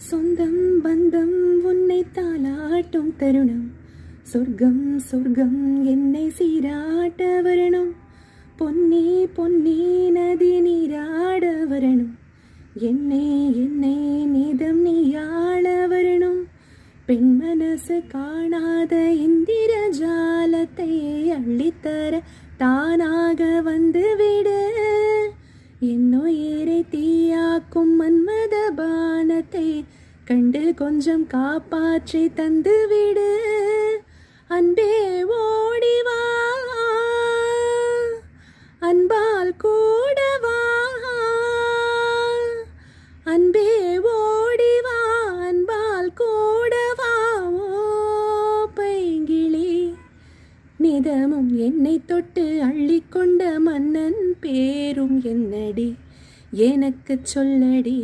சொந்தம் பந்தம் உன்னை தாளாட்டும் தருணம், சொர்க்கம் சொர்க்கம் என்னை சீராட்ட வரணும், பொன்னி பொன்னி நதி நீராட வரணும், என்னை என்னை நீதம் நீயாள வரணும், பெண் மனசு காணாத இந்திர ஜாலத்தை அள்ளித்தர தானாக வந்து விடு, என்னுயிரை தீயாக்கும் மன்மத பானத்தை கண்டு கொஞ்சம் காப்பாற்றி தந்து விடு, அன்பே ஓடிவா அன்பால் கூடவா, அன்பே ஓடிவா அன்பால் கூடவா, ஓ பைங்கிளி நிதமும் என்னை தொட்டு அள்ளிக்கொண்ட மன்னன் பேரும் என்னடி எனக்கு சொல்லடி.